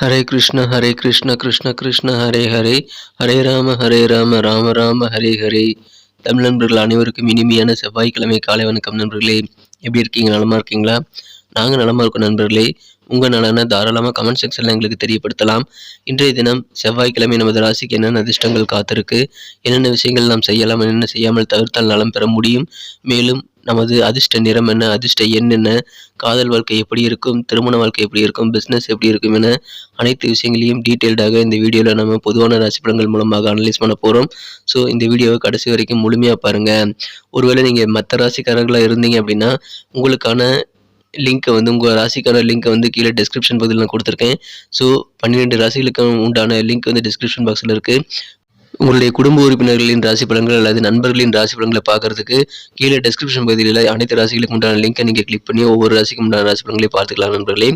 ஹரே கிருஷ்ண கிருஷ்ண கிருஷ்ண ஹரே ஹரே, ஹரே ராம ராம ராம ஹரே ஹரே. தமிழ் நண்பர்கள் அனைவருக்கும் இனிமையான செவ்வாய்க்கிழமை காலை வணக்கம் நண்பர்களே. எப்படி இருக்கீங்க? நலமா இருக்கீங்களா? நாங்கள் நலமா இருக்கோம் நண்பர்களே. உங்கள் நலனை தாராளமாக கமெண்ட் செக்ஷனில் எங்களுக்கு தெரியப்படுத்தலாம். இன்றைய தினம் செவ்வாய்க்கிழமை நமது ராசிக்கு என்னென்ன அதிர்ஷ்டங்கள் காத்திருக்கு, என்னென்ன விஷயங்கள் நாம் செய்யலாம், என்னென்ன செய்யாமல் தவிர்த்தால் நலம் பெற முடியும், மேலும் நமது அதிர்ஷ்ட நிறம் என்ன, அதிர்ஷ்ட எண் என்ன, காதல் வாழ்க்கை எப்படி இருக்கும், திருமண வாழ்க்கை எப்படி இருக்கும், பிஸ்னஸ் எப்படி இருக்கும் என அனைத்து விஷயங்களையும் டீட்டெயில்டாக இந்த வீடியோவில் நம்ம பொதுவான ராசி பலன்கள் மூலமாக அனலைஸ் பண்ண போகிறோம். ஸோ இந்த வீடியோவை கடைசி வரைக்கும் முழுமையாக பாருங்கள். ஒருவேளை நீங்கள் மற்ற ராசிக்காரர்களாக இருந்தீங்க அப்படின்னா உங்களுக்கான லிங்க்கை உங்கள் ராசிக்கான லிங்க்கை கீழே டிஸ்கிரிப்ஷன் பகுதியில் நான் கொடுத்துருக்கேன். ஸோ 12 ராசிகளுக்கு உண்டான லிங்க் டிஸ்கிரிப்ஷன் பாக்ஸில் இருக்குது. உங்களுடைய குடும்ப உறுப்பினர்களின் ராசி பலன்கள் அல்லது நண்பர்களின் ராசி பலன்களை பார்க்கறதுக்கு கீழே டிஸ்கிரிப்ஷன் பகுதியில் அனைத்து ராசிகளுக்கு உண்டான லிங்கை நீங்கள் கிளிக் பண்ணி ஒவ்வொரு ராசிக்கும் உண்டான ராசி பலன்களை பார்த்துக்கலாம் நண்பர்களே.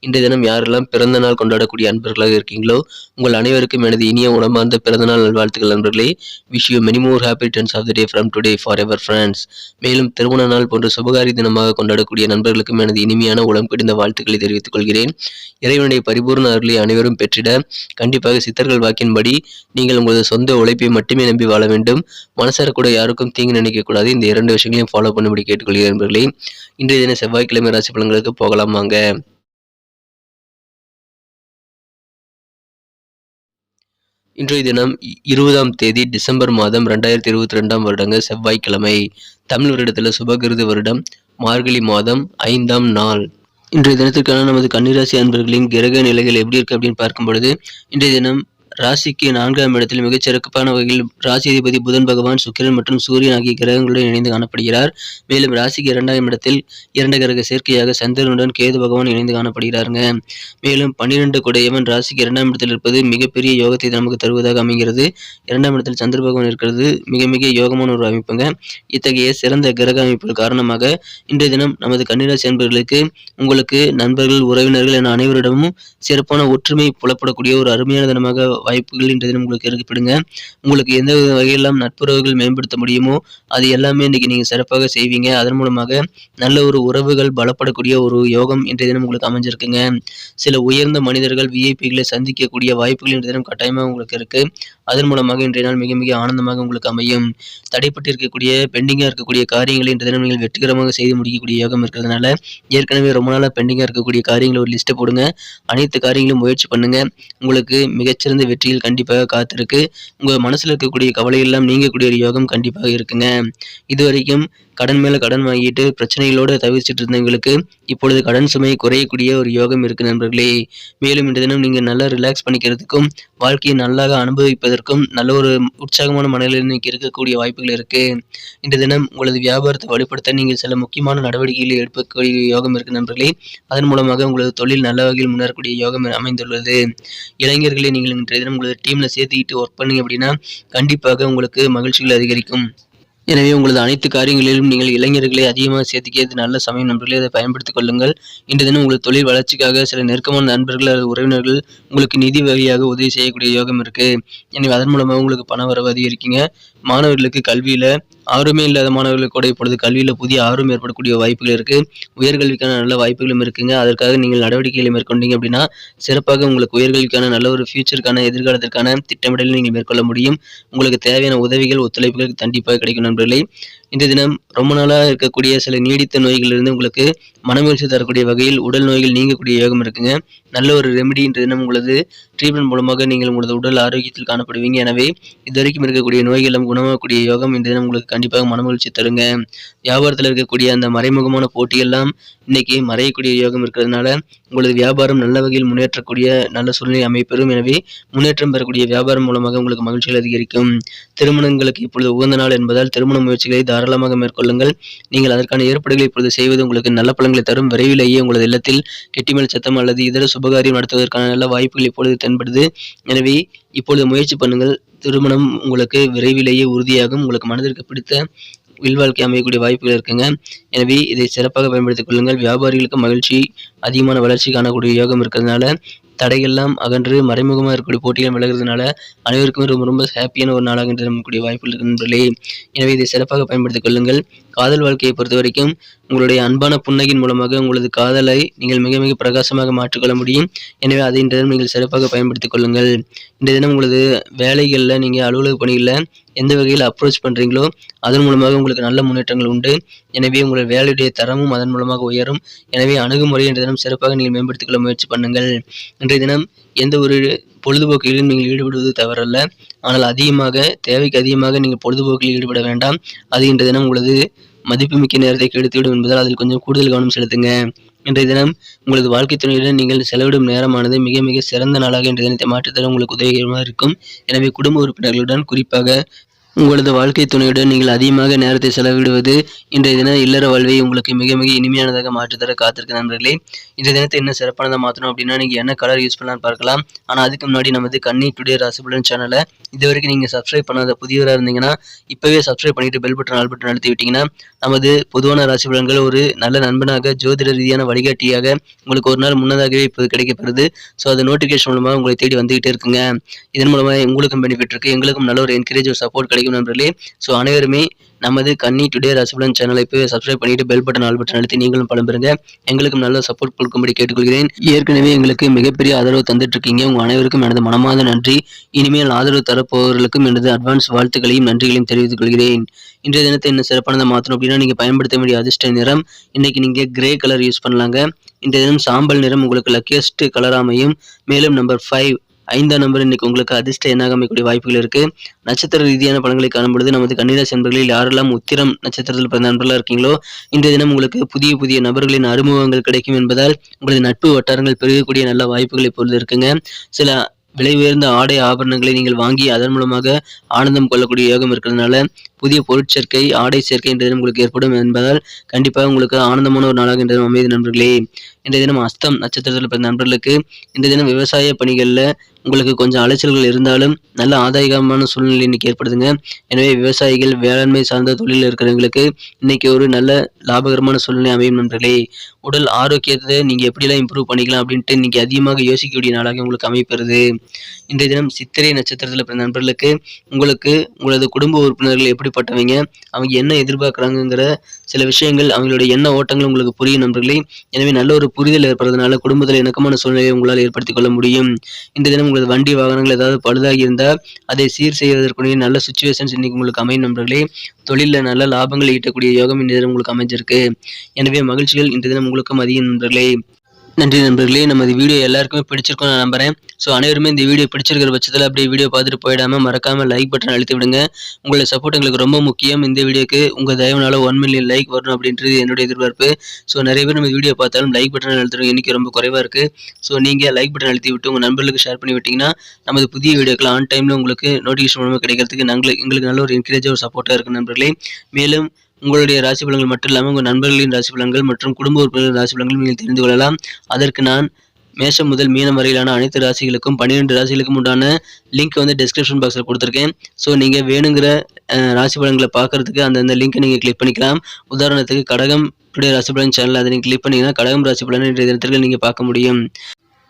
இன்றைய தினம் யாரெல்லாம் பிறந்த நாள் கொண்டாடக்கூடிய அன்பர்களாக இருக்கீங்களோ உங்கள் அனைவருக்கும் எனது இனிய உணமார்ந்த பிறந்தநாள் நல்வாழ்த்துக்கள் நண்பர்களே. Wish you many more happy returns of the day from today forever friends. மேலும் திருமண நாள் போன்ற சுபகாரி தினமாக கொண்டாடக்கூடிய நண்பர்களுக்கும் எனது இனிமையான உளம் பிடிந்த வாழ்த்துக்களை தெரிவித்துக் கொள்கிறேன். இறைவனுடைய பரிபூர்ண அருளை அனைவரும் பெற்றிட கண்டிப்பாக சித்தர்கள் வாக்கின்படி நீங்கள் உங்களது சொந்த உழைப்பை மட்டுமே நம்பி வாழ வேண்டும். மனசார கூட யாருக்கும் தீங்கு நினைக்கக்கூடாது. இந்த 2 விஷயங்களையும் ஃபாலோ பண்ணும்படி கேட்டுக்கொள்கிறேன் நண்பர்களே. இன்றைய தின செவ்வாய்க்கிழமை ராசி பலன்களுக்கு போகலாம் வாங்க. இன்றைய தினம் 20ஆம் தேதி டிசம்பர் மாதம் 2022ஆம் வருடங்க செவ்வாய்க்கிழமை. தமிழ் வருடத்தில் சுபகிருது வருடம் மார்கழி மாதம் 5ஆம் நாள். இன்றைய தினத்திற்கான நமது கன்னிராசி அன்பர்களின் கிரக நிலைகள் எப்படி இருக்கு அப்படின்னு பார்க்கும் பொழுது, இன்றைய தினம் ராசிக்கு 4ஆம் இடத்தில் மிகச் சிறப்பான வகையில் ராசி அதிபதி புதன் பகவான், சுக்கிரன் மற்றும் சூரியன் ஆகிய கிரகங்களுடன் இணைந்து காணப்படுகிறார். மேலும் ராசிக்கு 2ஆம் இடத்தில் 2 கிரக சேர்க்கையாக சந்திரனுடன் கேது பகவான் இணைந்து காணப்படுகிறாருங்க. மேலும் 12 குடையவன் ராசிக்கு 2ஆம் இடத்தில் இருப்பது மிகப்பெரிய யோகத்தை நமக்கு தருவதாக அமைகிறது. 2ஆம் இடத்தில் சந்திர பகவான் இருக்கிறது மிக மிக யோகமான ஒரு அமைப்புங்க. இத்தகைய சிறந்த கிரக அமைப்புகள் காரணமாக இன்றைய தினம் நமது கன்னிராசி அன்பர்களுக்கு உங்களுக்கு நண்பர்கள், உறவினர்கள் என அனைவரிடமும் சிறப்பான ஒற்றுமை புலப்படக்கூடிய ஒரு அருமையான தினமாக வாய்ப்புகள் இன்றைய தினம் உங்களுக்கு இருக்குப்படுங்க. உங்களுக்கு எந்த வகையெல்லாம் நட்புறவுகள் மேம்படுத்த முடியுமோ அது எல்லாமே இன்னைக்கு நீங்க சிறப்பாக செய்வீங்க. அதன் மூலமாக நல்ல ஒரு உறவுகள் பலப்படக்கூடிய ஒரு யோகம் இன்றைய தினம் உங்களுக்கு அமைஞ்சிருக்குங்க. சில உயர்ந்த மனிதர்கள், விஐபிகளை சந்திக்கக்கூடிய வாய்ப்புகள் இன்றைய தினம் கட்டாயமாக உங்களுக்கு இருக்கு. அதன் மூலமாக இன்றைய நாள் மிக மிக ஆனந்தமாக உங்களுக்கு அமையும். தடைப்பட்டு இருக்கக்கூடிய பெண்டிங்காக இருக்கக்கூடிய காரியங்களை இன்றைய தினம் நீங்கள் வெற்றிகரமாக செய்து முடிக்கக்கூடிய யோகம் இருக்கிறதுனால ஏற்கனவே ரொம்ப நாளாக பெண்டிங்காக இருக்கக்கூடிய காரியங்களை ஒரு லிஸ்ட்டை போடுங்க. அனைத்து காரியங்களும் முயற்சி பண்ணுங்க. உங்களுக்கு மிகச்சிறந்த வெற்றிகள் கண்டிப்பாக காத்திருக்கு. உங்கள் மனசில் இருக்கக்கூடிய கவலை எல்லாம் நீங்கக்கூடிய ஒரு யோகம் கண்டிப்பாக இருக்குங்க. இதுவரைக்கும் கடன் மேலே கடன் வாங்கிட்டு பிரச்சனைகளோடு தவிர்த்துட்டு இருந்தவங்களுக்கு இப்பொழுது கடன் சுமை குறையக்கூடிய ஒரு யோகம் இருக்கு நண்பர்களே. மேலும் இந்த தினம் நீங்கள் நல்லா ரிலாக்ஸ் பண்ணிக்கிறதுக்கும் வாழ்க்கையை நல்லாக அனுபவிப்பதற்கும் நல்ல ஒரு உற்சாகமான மனநிலையில் இன்னைக்கு இருக்கக்கூடிய வாய்ப்புகள் இருக்கு. இந்த தினம் உங்களது வியாபாரத்தை வலுப்படுத்த நீங்கள் சில முக்கியமான நடவடிக்கைகளை எடுக்கக்கூடிய யோகம் இருக்கு நண்பர்களே. அதன் மூலமாக உங்களது தொழில் நல்ல வகையில் முன்னேறக்கூடிய யோகம் அமைந்துள்ளது. இளைஞர்களை நீங்கள் இன்றைய தினம் உங்களது டீம்ல சேர்த்துக்கிட்டு ஒர்க் பண்ணீங்க அப்படின்னா கண்டிப்பாக உங்களுக்கு மகிழ்ச்சிகள் அதிகரிக்கும். எனவே உங்களது அனைத்து காரியங்களிலும் நீங்கள் இளைஞர்களை அதிகமாக சேர்த்துக்கிறது நல்ல சமயம் நண்பர்களே. அதை பயன்படுத்திக் கொள்ளுங்கள். இன்று தினம் உங்களது தொழில் வளர்ச்சிக்காக சில நெருக்கமான நண்பர்கள் அல்லது உறவினர்கள் உங்களுக்கு நிதி வழியாக உதவி செய்யக்கூடிய யோகம் இருக்கு. எனவே அதன் மூலமாக உங்களுக்கு பண வரவு அதிகரிக்குங்க. மாணவர்களுக்கு கல்வியில ஆர்வமே இல்லாத மாணவர்களுக்கு கூட இப்பொழுது கல்வியில புதிய ஆர்வம் ஏற்படக்கூடிய வாய்ப்புகள் இருக்கு. உயர்கல்விக்கான நல்ல வாய்ப்புகளும் இருக்குங்க. அதற்காக நீங்கள் நடவடிக்கைகளை மேற்கொண்டீங்க அப்படின்னா சிறப்பாக உங்களுக்கு உயர்கல்விக்கான நல்ல ஒரு ஃபியூச்சருக்கான எதிர்காலத்திற்கான திட்டமிடலை நீங்கள் மேற்கொள்ள முடியும். உங்களுக்கு தேவையான உதவிகள், ஒத்துழைப்புகள் கண்டிப்பாக கிடைக்கும் நண்பர்களே. இன்றைய தினம் ரொம்ப நாளாக இருக்கக்கூடிய சில நீடித்த நோய்களிலிருந்து உங்களுக்கு மனமகிழ்ச்சி தரக்கூடிய வகையில் உடல் நோய்கள் நீங்கக்கூடிய யோகம் இருக்குங்க. நல்ல ஒரு ரெமெடி இன்றைய தினம் உங்களது ட்ரீட்மெண்ட் மூலமாக நீங்கள் உங்களது உடல் ஆரோக்கியத்தில் காணப்படுவீங்க. எனவே இதுவரைக்கும் இருக்கக்கூடிய நோய்களும் குணமாகக்கூடிய யோகம் இன்றைய தினம் உங்களுக்கு கண்டிப்பாக மனமகிழ்ச்சி தருங்க. வியாபாரத்தில் இருக்கக்கூடிய அந்த மறைமுகமான போட்டியெல்லாம் இன்னைக்கு மறையக்கூடிய யோகம் இருக்கிறதுனால உங்களது வியாபாரம் நல்ல வகையில் முன்னேற்றக்கூடிய நல்ல சூழ்நிலை அமைப்பெறும். எனவே முன்னேற்றம் பெறக்கூடிய வியாபாரம் மூலமாக உங்களுக்கு மகிழ்ச்சிகள் அதிகரிக்கும். திருமணங்களுக்கு இப்பொழுது உகந்த நாள் என்பதால் திருமண முயற்சிகளை தாராளமாக மேற்கொள்ளுங்கள். நீங்கள் அதற்கான ஏற்பாடுகளை இப்பொழுது செய்வது உங்களுக்கு நல்ல பலன்களை தரும். விரைவிலேயே உங்களது இல்லத்தில் கெட்டிமேல் சத்தம் அல்லது இதர சுபகாரியம் நடத்துவதற்கான நல்ல வாய்ப்புகள் இப்பொழுது தென்படுது. எனவே இப்பொழுது முயற்சி பண்ணுங்கள். திருமணம் உங்களுக்கு விரைவிலேயே உறுதியாகும். உங்களுக்கு மனதிற்கு பிடித்த இல்வாழ்க்கை அமையக்கூடிய வாய்ப்புகள் இருக்குங்க. எனவே இதை சிறப்பாக பயன்படுத்திக் கொள்ளுங்கள். வியாபாரிகளுக்கு மகிழ்ச்சி, அதிகமான வளர்ச்சி காணக்கூடிய யோகம் இருக்கிறதுனால தடையெல்லாம் அகன்று மறைமுகமாக இருக்கக்கூடிய போட்டிகள் விலகிறதுனால அனைவருக்குமே ரொம்ப ரொம்ப ஹாப்பியான ஒரு நாளாக இன்று நமக்கூடிய வாய்ப்புகள் இருக்கு நண்பர்களே. எனவே இதை சிறப்பாக பயன்படுத்திக் கொள்ளுங்கள். காதல் வாழ்க்கையை பொறுத்தவரைக்கும் உங்களுடைய அன்பான புன்னகையின் மூலமாக உங்களது காதலை நீங்கள் மிக மிக பிரகாசமாக மாற்றிக்கொள்ள முடியும். எனவே அதை இன்றைய தினம் நீங்கள் சிறப்பாக பயன்படுத்திக் கொள்ளுங்கள். இன்றைய தினம் உங்களது வேலைகள்ல நீங்க அலுவலக பணிகள்ல எந்த வகையில் அப்ரோச் பண்றீங்களோ அதன் மூலமாக உங்களுக்கு நல்ல முன்னேற்றங்கள் உண்டு. எனவே உங்கள் வேலையுடைய தரமும் அதன் மூலமாக உயரும். எனவே அணுகுமுறையை இன்றைய தினம் சிறப்பாக நீங்கள் மேம்படுத்திக் கொள்ள முயற்சி பண்ணுங்கள். இன்றைய தினம் எந்த ஒரு பொழுதுபோக்கிலும் நீங்கள் ஈடுபடுவது தவறல்ல. ஆனால் தேவைக்கு அதிகமாக நீங்கள் பொழுதுபோக்கில் ஈடுபட வேண்டாம். அது இன்றைய தினம் உங்களது மதிப்புமிக்க நேரத்தை கெடுத்துவிடும் என்பதால் அதில் கொஞ்சம் கூடுதல் கவனம் செலுத்துங்க. இன்றைய தினம் உங்களது வாழ்க்கை துணையுடன் நீங்கள் செலவிடும் நேரமானது மிக மிக சிறந்த நாளாக இன்றைய தினத்தை மாற்றித்தர உங்களுக்கு உதவிகரமாக இருக்கும். எனவே குடும்ப உறுப்பினர்களுடன் குறிப்பாக உங்களது வாழ்க்கை துணையுடன் நீங்கள் அதிகமாக நேரத்தை செலவிடுவது இன்றைய தின இல்லற வாழ்வை உங்களுக்கு மிக மிக இனிமையானதாக மாற்றித்தர காத்திருக்க நண்பர்களே. இன்றைய தினத்தை என்ன சிறப்பானதாக மாற்றணும் அப்படின்னா நீங்கள் என்ன கலர் யூஸ் பண்ணலாம்னு பார்க்கலாம். ஆனால் அதுக்கு முன்னாடி நமது கன்னி டுடே ராசிபலன் சேனலை இது வரைக்கும் நீங்கள் சப்ஸ்கிரைப் பண்ணாத புதியவராக இருந்தீங்கன்னா இப்போவே சப்ஸ்கிரைப் பண்ணிட்டு பெல் பட்டன் ஆல் பட்டன் அழுத்தி விட்டீங்கன்னா நமது பொதுவான ராசி பலன்கள் ஒரு நல்ல நண்பனாக ஜோதிட ரீதியான வழிகாட்டியாக உங்களுக்கு ஒரு நாள் முன்னதாகவே இப்போ கிடைக்கப்பெறுது. ஸோ அது நோட்டிஃபிகேஷன் மூலமாக உங்களை தேடி வந்துகிட்டே இருக்குங்க. இதன் மூலமாக உங்களுக்கும் பெனிஃபிட் இருக்குது, எங்களுக்கும் நல்ல ஒரு என்கரேஜ் ஒரு சப்போர்ட் கிடைக்கும் நண்பர்களே. ஸோ அனைவருமே நமது கன்னி டுடே ராசிபலன் சேனலை இப்போ சப்ஸ்கிரைப் பண்ணிட்டு பெல் பட்டன் ஆல் பட்டன் அழுத்தி நீங்களும் பலம் பெறுங்க. எங்களுக்கும் நல்ல சப்போர்ட் கொடுக்கும்படி கேட்டுக்கொள்கிறேன். ஏற்கனவே எங்களுக்கு மிகப்பெரிய ஆதரவு தந்துட்டு இருக்கீங்க. உங்க அனைவருக்கும் எனது மனமார்ந்த நன்றி. இனிமேல் ஆதரவு தரப்போவர்களுக்கும் எனது அட்வான்ஸ் வாழ்த்துக்களையும் நன்றிகளையும் தெரிவித்துக் கொள்கிறேன். இன்றைய தினத்தை என்ன சிறப்பானதை மாற்றணும் அப்படின்னா நீங்கள் பயன்படுத்த வேண்டிய அதிர்ஷ்ட நிறம் இன்னைக்கு நீங்கள் கிரே கலர் யூஸ் பண்ணலாங்க. இன்றைய தினம் சாம்பல் நிறம் உங்களுக்கு லக்கியஸ்ட் கலர் அமையும். மேலும் நம்பர் 5 5ஆம் நம்பர் இன்னைக்கு உங்களுக்கு அதிர்ஷ்ட எண்ணாக அமைக்கக்கூடிய வாய்ப்புகள் இருக்கு. நட்சத்திர ரீதியான பலன்களை காணும்பொழுது நமது கன்னிராசி நண்பர்களில் யாரெல்லாம் உத்திரம் நட்சத்திரத்தில் பிறந்த நண்பர்களாக இருக்கீங்களோ இன்றைய தினம் உங்களுக்கு புதிய புதிய நபர்களின் அறிமுகங்கள் கிடைக்கும் என்பதால் உங்களது நட்பு வட்டாரங்கள் பெருகக்கூடிய நல்ல வாய்ப்புகள் இப்பொழுது இருக்குங்க. சில விலை உயர்ந்த ஆடை ஆபரணங்களை நீங்கள் வாங்கி அதன் மூலமாக ஆனந்தம் கொள்ளக்கூடிய யோகம் இருக்கிறதுனால புதிய பொருட்சேர்க்கை ஆடை சேர்க்கை இன்றைய தினம் உங்களுக்கு ஏற்படும் என்பதால் கண்டிப்பாக உங்களுக்கு ஆனந்தமான ஒரு நாளாக இன்றைய தினம் அமைதி நண்பர்களே. இன்றைய தினம் அஸ்தம் நட்சத்திரத்தில் பிறந்த நண்பர்களுக்கு இன்றைய தினம் விவசாய பணிகளில் உங்களுக்கு கொஞ்சம் அலைச்சல்கள் இருந்தாலும் நல்ல ஆதாயகரமான சூழ்நிலை இன்னைக்கு ஏற்படுதுங்க. எனவே விவசாயிகள் வேளாண்மை சார்ந்த தொழில் இருக்கிறவங்களுக்கு இன்னைக்கு ஒரு நல்ல லாபகரமான சூழ்நிலை அமையும் நண்பர்களே. உடல் ஆரோக்கியத்தை நீங்கள் எப்படிலாம் இம்ப்ரூவ் பண்ணிக்கலாம் அப்படின்ட்டு இன்னைக்கு அதிகமாக யோசிக்கக்கூடிய நாளாக உங்களுக்கு அமைப்பெறுது. இன்றைய தினம் சித்திரை நட்சத்திரத்தில் பிறந்த நண்பர்களுக்கு உங்களுக்கு உங்களது குடும்ப உறுப்பினர்கள் எப்படிப்பட்டவங்க, அவங்க என்ன எதிர்பார்க்குறாங்கிற சில விஷயங்கள் அவங்களுடைய எண்ண ஓட்டங்கள் உங்களுக்கு புரியும் நண்பர்களே. எனவே நல்ல ஒரு புரிதல் ஏற்படுறதுனால குடும்பத்தில் இணக்கமான சூழ்நிலையை உங்களால் ஏற்படுத்திக் கொள்ள முடியும். இந்த தினம் உங்களது வண்டி வாகனங்கள் ஏதாவது பழுதாகி இருந்தால் அதை சீர் செய்வதற்குரிய நல்ல சுச்சுவேஷன்ஸ் இன்னைக்கு உங்களுக்கு அமையும் நண்பர்களே. தொழிலில் நல்ல லாபங்கள் ஈட்டக்கூடிய யோகம் இந்த தினம் உங்களுக்கு அமைஞ்சிருக்கு. எனவே மகிழ்ச்சிகள் இந்த தினம் உங்களுக்கும் அதிகம் நண்பர்களே. நன்றி நண்பர்களே. நமது வீடியோ எல்லாருக்குமே பிடிச்சிருக்கும் நான் நம்புறேன். ஸோ அனைவருமே இந்த வீடியோ பிடிச்சிருக்கிற பட்சத்தில் அப்படியே வீடியோ பார்த்துட்டு போயிடாமல் மறக்காமல் லைக் பட்டன் அழுத்தி விடுங்க. உங்களோட சப்போர்ட் எங்களுக்கு ரொம்ப முக்கியம். இந்த வீடியோக்கு உங்கள் தயவுனால 1 மில்லியன் லைக் வரணும் அப்படின்றது என்னுடைய எதிர்பார்ப்பு. ஸோ நிறைய பேர் நம்ம வீடியோ பார்த்தாலும் லைக் பட்டன் அழுத்துற எண்ணிக்கை ரொம்ப குறைவாக இருக்குது. ஸோ நீங்கள் லைக் பட்டன் அழுத்தி விட்டு உங்கள் நண்பர்களுக்கு ஷேர் பண்ணி விட்டிங்கன்னா நமது புதிய வீடியோக்கள் ஆன் டைமில் உங்களுக்கு நோட்டிஃபிகேஷன் மூலமாக கிடைக்கிறதுக்கு எங்களுக்கு நல்ல ஒரு என்கரேஜாக ஒரு சப்போர்ட்டாக இருக்குது நண்பர்களே. மேலும் உங்களுடைய ராசி பலன்கள் மட்டும் இல்லாமல் உங்கள் நண்பர்களின் ராசி பலன்கள் மற்றும் குடும்ப உறுப்பினர்களின் ராசி பலன்கள் நீங்கள் தெரிந்து கொள்ளலாம். அதற்கு நான் மேஷம் முதல் மீனம் வரையிலான அனைத்து ராசிகளுக்கும் 12 ராசிகளுக்கும் உண்டான லிங்க் வந்து டிஸ்கிரிப்ஷன் பாக்ஸில் கொடுத்துருக்கேன். ஸோ நீங்கள் வேணுங்கிற ராசி பலன்களை பார்க்கறதுக்கு அந்த லிங்க்கை நீங்கள் கிளிக் பண்ணிக்கலாம். உதாரணத்துக்கு கடகம் டுடே ராசி பலன் சேனல் அதை நீங்கள் கிளிக் பண்ணிங்கன்னா கடகம் ராசி பலன் இன்றைய தினத்திற்கு நீங்கள் பார்க்க முடியும்.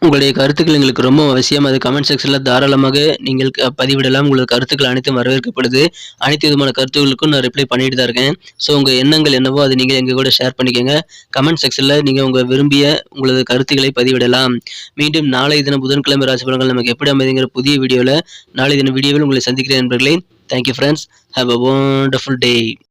உங்களுடைய கருத்துக்கள் எங்களுக்கு ரொம்ப அவசியம். அது கமெண்ட் செக்ஷனில் தாராளமாக நீங்கள் பதிவிடலாம். உங்களோட கருத்துக்கள் அனைத்தும் வரவேற்கப்படுது. அனைத்து விதமான கருத்துக்களுக்கும் நான் ரிப்ளை பண்ணிட்டு தான் இருக்கேன். ஸோ உங்கள் எண்ணங்கள் என்னவோ அதை நீங்கள் எங்கள் கூட ஷேர் பண்ணிக்கோங்க. கமெண்ட் செக்ஷனில் நீங்கள் உங்கள் விரும்பிய உங்களது கருத்துக்களை பதிவிடலாம். மீண்டும் நாளை தினம் புதன்கிழமை ராசி பலன்கள் நமக்கு எப்படி அமைதிங்கிற புதிய வீடியோவில் நாளை தின வீடியோவில் உங்களை சந்திக்கிறேன் நண்பர்களே. Thank you friends. Have a wonderful day.